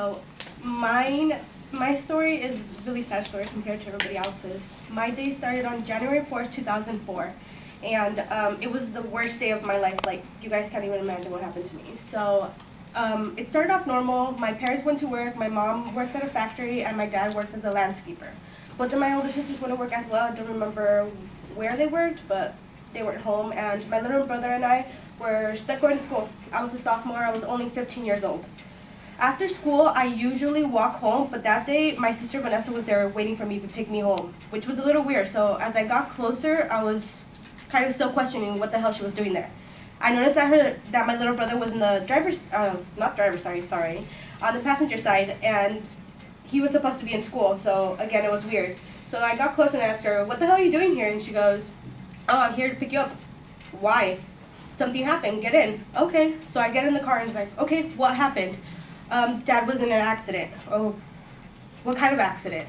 So my story is a really sad story compared to everybody else's. My day started on January 4th, 2004, and it was the worst day of my life. Like, you guys can't even imagine what happened to me. So it started off normal. My parents went to work. My mom works at a factory, and my dad works as a landscaper. Both of my older sisters went to work as well. I don't remember where they worked, but they were at home, and my little brother and I were stuck going to school. I was a sophomore. I was only 15 years old. After school, I usually walk home, but that day, my sister Vanessa was there waiting for me to take me home, which was a little weird. So as I got closer, I was kind of still questioning what the hell she was doing there. I noticed that my little brother was in the on the passenger side, and he was supposed to be in school. So again, it was weird. So I got close and asked her, "What the hell are you doing here?" And she goes, "Oh, I'm here to pick you up." "Why?" "Something happened. Get in." "Okay." So I get in the car and it's like, "Okay, what happened?" Dad was in an accident." "Oh, what kind of accident?"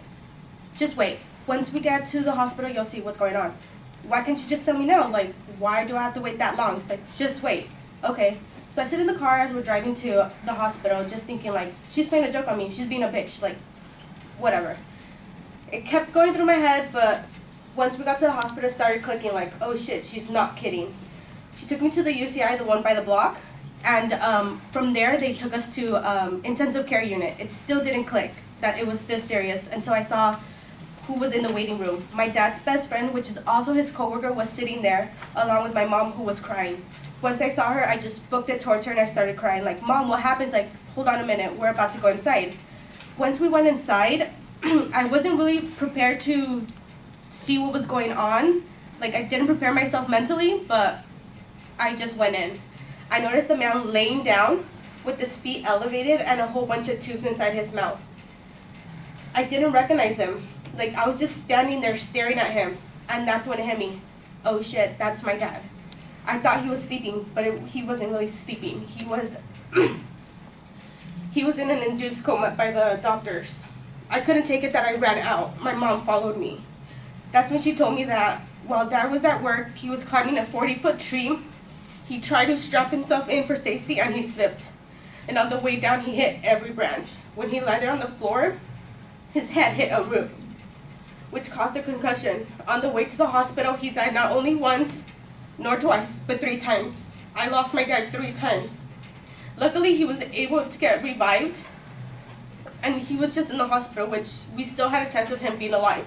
"Just wait. Once we get to the hospital, you'll see what's going on." "Why can't you just tell me now? Like, why do I have to wait that long?" It's like, "Just wait." "Okay." So I sit in the car as we're driving to the hospital, just thinking like, she's playing a joke on me. She's being a bitch. Like, whatever. It kept going through my head, but once we got to the hospital, it started clicking like, oh shit, she's not kidding. She took me to the UCI, the one by the block. And from there, they took us to intensive care unit. It still didn't click that it was this serious until I saw who was in the waiting room. My dad's best friend, which is also his coworker, was sitting there along with my mom, who was crying. Once I saw her, I just booked it towards her and I started crying. Like, "Mom, what happens?" Like, "Hold on a minute, we're about to go inside." Once we went inside, I wasn't really prepared to see what was going on. Like, I didn't prepare myself mentally, but I just went in. I noticed the man laying down with his feet elevated and a whole bunch of tubes inside his mouth. I didn't recognize him. Like, I was just standing there staring at him, and that's when it hit me. Oh shit, that's my dad. I thought he was sleeping, but he wasn't really sleeping. He was he was in an induced coma by the doctors. I couldn't take it that I ran out. My mom followed me. That's when she told me that while Dad was at work, he was climbing a 40-foot tree. He tried to strap himself in for safety and he slipped. And on the way down, he hit every branch. When he landed on the floor, his head hit a root, which caused a concussion. On the way to the hospital, he died not only once, nor twice, but 3 times. I lost my dad 3 times. Luckily, he was able to get revived, and he was just in the hospital, which we still had a chance of him being alive.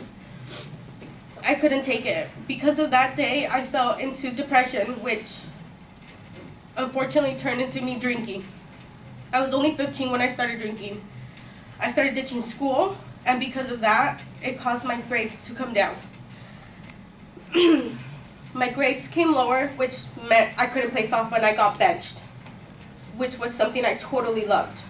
I couldn't take it. Because of that day, I fell into depression, which unfortunately turned into me drinking. I was only 15 when I started drinking. I started ditching school, and because of that, it caused my grades to come down. My grades came lower, which meant I couldn't play softball and I got benched, which was something I totally loved.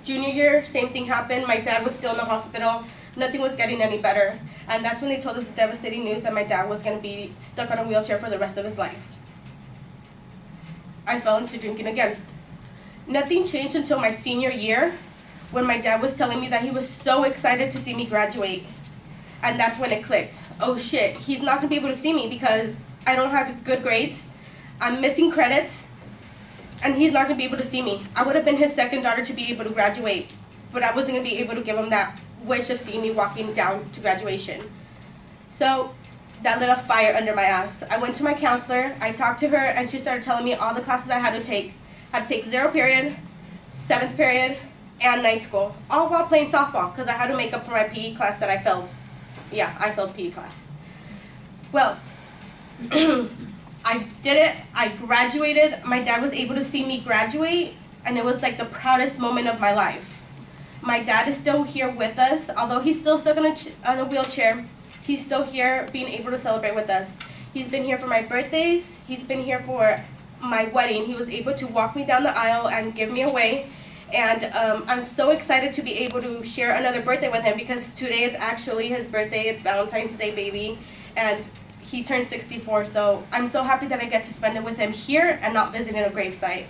Junior year, same thing happened. My dad was still in the hospital. Nothing was getting any better. And that's when they told us the devastating news that my dad was going to be stuck on a wheelchair for the rest of his life. I fell into drinking again. Nothing changed until my senior year, when my dad was telling me that he was so excited to see me graduate. And that's when it clicked. Oh shit, he's not gonna be able to see me because I don't have good grades, I'm missing credits, and he's not gonna be able to see me. I would have been his second daughter to be able to graduate, but I wasn't gonna be able to give him that wish of seeing me walking down to graduation. So that lit a fire under my ass. I went to my counselor, I talked to her, and she started telling me all the classes I had to take. I had to take 0 period, 7th period, and night school, all while playing softball, because I had to make up for my PE class that I failed. Yeah, I failed PE class. Well, I did it, I graduated, my dad was able to see me graduate, and it was like the proudest moment of my life. My dad is still here with us, although he's still stuck on a wheelchair. He's still here being able to celebrate with us. He's been here for my birthdays. He's been here for my wedding. He was able to walk me down the aisle and give me away. And I'm so excited to be able to share another birthday with him because today is actually his birthday. It's Valentine's Day, baby. And he turned 64. So I'm so happy that I get to spend it with him here and not visiting a gravesite.